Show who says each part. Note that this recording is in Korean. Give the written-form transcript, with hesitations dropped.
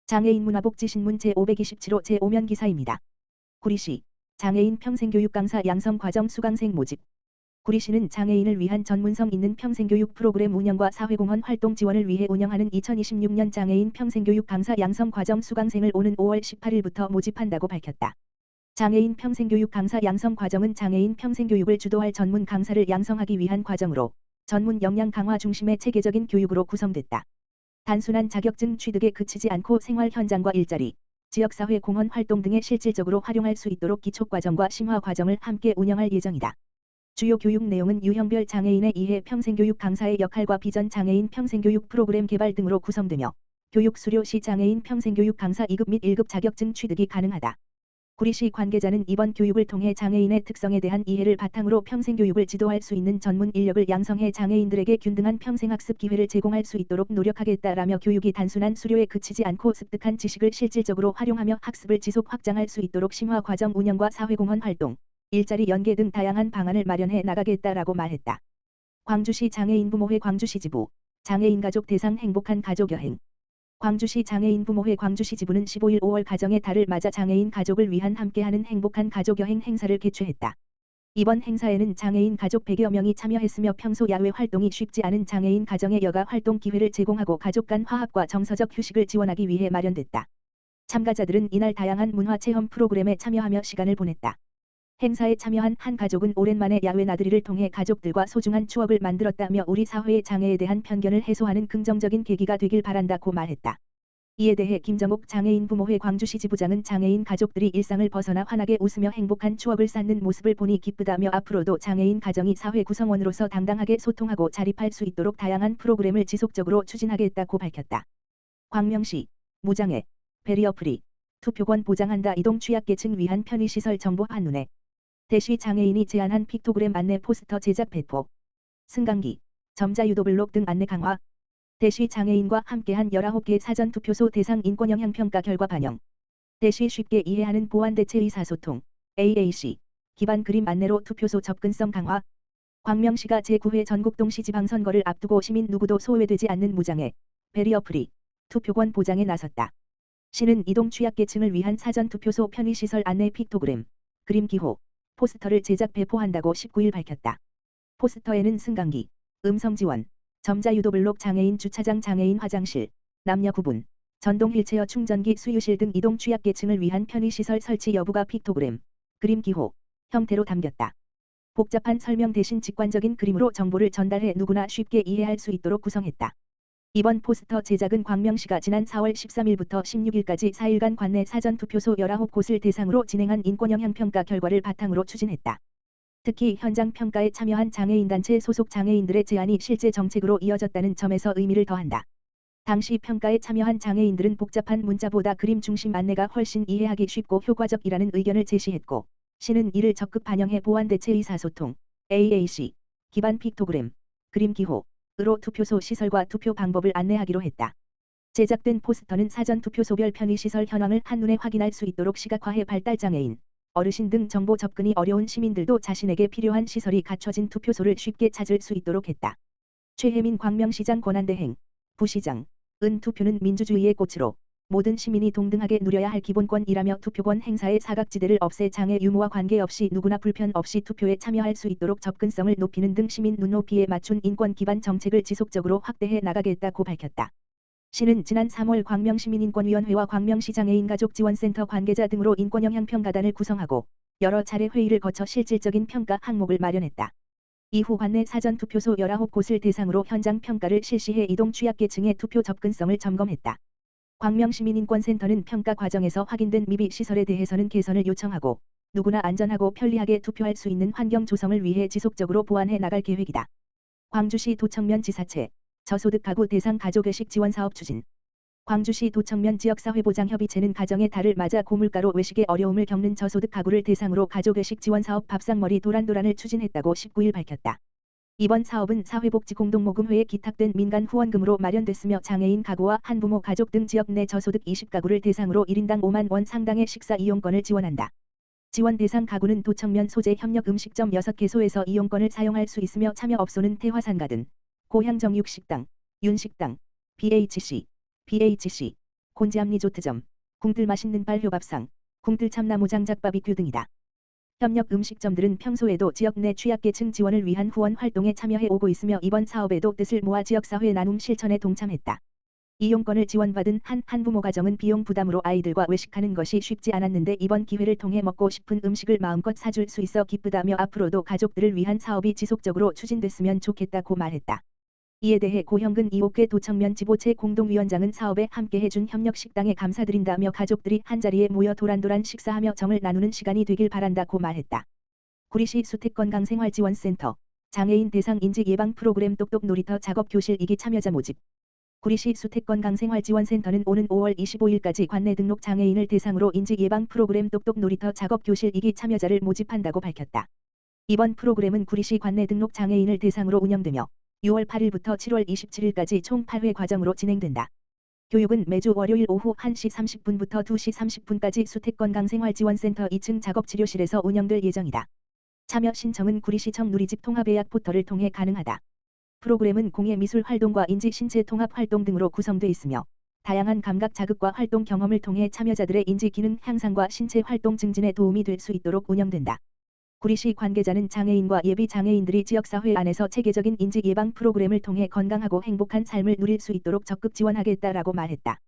Speaker 1: 장애인 문화복지신문 제527호 제5면 기사입니다. 구리시 장애인 평생교육 강사 양성과정 수강생 모집. 구리시는 장애인을 위한 전문성 있는 평생교육 프로그램 운영과 사회공헌 활동 지원을 위해 운영하는 2026년 장애인 평생교육 강사 양성과정 수강생을 오는 5월 18일부터 모집한다고 밝혔다. 장애인 평생교육 강사 양성과정은 장애인 평생교육을 주도할 전문 강사를 양성하기 위한 과정으로 전문 역량 강화 중심의 체계적인 교육으로 구성됐다. 단순한 자격증 취득에 그치지 않고 생활 현장과 일자리, 지역사회 공헌 활동 등에 실질적으로 활용할 수 있도록 기초과정과 심화 과정을 함께 운영할 예정이다. 주요 교육 내용은 유형별 장애인의 이해 평생교육 강사의 역할과 비전 장애인 평생교육 프로그램 개발 등으로 구성되며 교육 수료 시 장애인 평생교육 강사 2급 및 1급 자격증 취득이 가능하다. 구리시 관계자는 이번 교육을 통해 장애인의 특성에 대한 이해를 바탕으로 평생교육을 지도할 수 있는 전문 인력을 양성해 장애인들에게 균등한 평생학습 기회를 제공할 수 있도록 노력하겠다라며 교육이 단순한 수료에 그치지 않고 습득한 지식을 실질적으로 활용하며 학습을 지속 확장할 수 있도록 심화 과정 운영과 사회공헌 활동, 일자리 연계 등 다양한 방안을 마련해 나가겠다라고 말했다. 광주시 장애인 부모회 광주시 지부, 장애인 가족 대상 행복한 가족 여행. 광주시 장애인 부모회 광주시 지부는 15일 5월 가정의 달을 맞아 장애인 가족을 위한 함께하는 행복한 가족 여행 행사를 개최했다. 이번 행사에는 장애인 가족 100여 명이 참여했으며 평소 야외 활동이 쉽지 않은 장애인 가정의 여가 활동 기회를 제공하고 가족 간 화합과 정서적 휴식을 지원하기 위해 마련됐다. 참가자들은 이날 다양한 문화 체험 프로그램에 참여하며 시간을 보냈다. 행사에 참여한 한 가족은 오랜만에 야외 나들이를 통해 가족들과 소중한 추억을 만들었다며 우리 사회의 장애에 대한 편견을 해소하는 긍정적인 계기가 되길 바란다고 말했다. 이에 대해 김정옥 장애인 부모회 광주시 지부장은 장애인 가족들이 일상을 벗어나 환하게 웃으며 행복한 추억을 쌓는 모습을 보니 기쁘다며 앞으로도 장애인 가정이 사회 구성원으로서 당당하게 소통하고 자립할 수 있도록 다양한 프로그램을 지속적으로 추진하겠다고 밝혔다. 광명시 무장애, 베리어프리, 투표권 보장한다 이동 취약계층 위한 편의시설 정보 한눈에. 대시 장애인이 제안한 픽토그램 안내 포스터 제작 배포. 승강기, 점자유도 블록 등 안내 강화. 대시 장애인과 함께한 19개 사전투표소 대상 인권영향평가 결과 반영. 대시 쉽게 이해하는 보완대체 의사소통, AAC, 기반 그림 안내로 투표소 접근성 강화. 광명시가 제9회 전국동시 지방선거를 앞두고 시민 누구도 소외되지 않는 무장애, 베리어프리, 투표권 보장에 나섰다. 시는 이동 취약계층을 위한 사전투표소 편의시설 안내 픽토그램, 그림 기호, 포스터를 제작 배포한다고 19일 밝혔다. 포스터에는 승강기, 음성 지원, 점자유도 블록 장애인 주차장 장애인 화장실, 남녀 구분, 전동 휠체어 충전기 수유실 등 이동 취약계층을 위한 편의시설 설치 여부가 픽토그램, 그림 기호, 형태로 담겼다. 복잡한 설명 대신 직관적인 그림으로 정보를 전달해 누구나 쉽게 이해할 수 있도록 구성했다. 이번 포스터 제작은 광명시가 지난 4월 13일부터 16일까지 4일간 관내 사전투표소 19곳을 대상으로 진행한 인권영향평가 결과를 바탕으로 추진했다. 특히 현장 평가에 참여한 장애인단체 소속 장애인들의 제안이 실제 정책으로 이어졌다는 점에서 의미를 더한다. 당시 평가에 참여한 장애인들은 복잡한 문자보다 그림 중심 안내가 훨씬 이해하기 쉽고 효과적이라는 의견을 제시했고, 시는 이를 적극 반영해 보완대체 의사소통, AAC, 기반 픽토그램, 그림 기호, 으로 투표소 시설과 투표 방법을 안내하기로 했다. 제작된 포스터는 사전투표소별 편의시설 현황을 한눈에 확인할 수 있도록 시각화해 발달장애인, 어르신 등 정보 접근이 어려운 시민들도 자신에게 필요한 시설이 갖춰진 투표소를 쉽게 찾을 수 있도록 했다. 최혜민 광명시장 권한대행, 부시장, 투표는 민주주의의 꽃으로 모든 시민이 동등하게 누려야 할 기본권이라며 투표권 행사의 사각지대를 없애 장애 유무와 관계없이 누구나 불편 없이 투표에 참여할 수 있도록 접근성을 높이는 등 시민 눈높이에 맞춘 인권 기반 정책을 지속적으로 확대해 나가겠다고 밝혔다. 시는 지난 3월 광명시민인권위원회와 광명시 장애인가족지원센터 관계자 등으로 인권영향평가단을 구성하고 여러 차례 회의를 거쳐 실질적인 평가 항목을 마련했다. 이후 관내 사전투표소 19곳을 대상으로 현장 평가를 실시해 이동 취약계층의 투표 접근성을 점검했다. 광명시민인권센터는 평가 과정에서 확인된 미비 시설에 대해서는 개선을 요청하고 누구나 안전하고 편리하게 투표할 수 있는 환경 조성을 위해 지속적으로 보완해 나갈 계획이다. 광주시 도청면 지사채, 저소득 가구 대상 가족외식 지원 사업 추진. 광주시 도청면 지역사회보장협의체는 가정의 달을 맞아 고물가로 외식에 어려움을 겪는 저소득 가구를 대상으로 가족외식 지원 사업 밥상머리 도란도란을 추진했다고 19일 밝혔다. 이번 사업은 사회복지공동모금회에 기탁된 민간 후원금으로 마련됐으며 장애인 가구와 한부모 가족 등 지역 내 저소득 20가구를 대상으로 1인당 5만 원 상당의 식사 이용권을 지원한다. 지원 대상 가구는 도청면 소재 협력 음식점 6개소에서 이용권을 사용할 수 있으며 참여업소는 태화산가든, 고향정육식당, 윤식당, BHC, 곤지암 리조트점, 궁들 맛있는 발효밥상, 궁들 참나무 장작 바비큐 등이다. 협력 음식점들은 평소에도 지역 내 취약계층 지원을 위한 후원 활동에 참여해 오고 있으며 이번 사업에도 뜻을 모아 지역사회 나눔 실천에 동참했다. 이용권을 지원받은 한 한부모 가정은 비용 부담으로 아이들과 외식하는 것이 쉽지 않았는데 이번 기회를 통해 먹고 싶은 음식을 마음껏 사줄 수 있어 기쁘다며 앞으로도 가족들을 위한 사업이 지속적으로 추진됐으면 좋겠다고 말했다. 이에 대해 고형근 이옥회 도청면 지보체 공동위원장은 사업에 함께해준 협력식당에 감사드린다며 가족들이 한자리에 모여 도란도란 식사하며 정을 나누는 시간이 되길 바란다고 말했다. 구리시 수택건강생활지원센터 장애인 대상 인지 예방 프로그램 똑똑 놀이터 작업 교실 2기 참여자 모집. 구리시 수택건강생활지원센터는 오는 5월 25일까지 관내 등록 장애인을 대상으로 인지 예방 프로그램 똑똑 놀이터 작업 교실 2기 참여자를 모집한다고 밝혔다. 이번 프로그램은 구리시 관내 등록 장애인을 대상으로 운영되며 6월 8일부터 7월 27일까지 총 8회 과정으로 진행된다. 교육은 매주 월요일 오후 1시 30분부터 2시 30분까지 수택건강생활지원센터 2층 작업치료실에서 운영될 예정이다. 참여 신청은 구리시청 누리집 통합예약 포털을 통해 가능하다. 프로그램은 공예 미술 활동과 인지 신체 통합 활동 등으로 구성돼 있으며 다양한 감각 자극과 활동 경험을 통해 참여자들의 인지 기능 향상과 신체 활동 증진에 도움이 될 수 있도록 운영된다. 구리시 관계자는 장애인과 예비 장애인들이 지역사회 안에서 체계적인 인지 예방 프로그램을 통해 건강하고 행복한 삶을 누릴 수 있도록 적극 지원하겠다라고 말했다.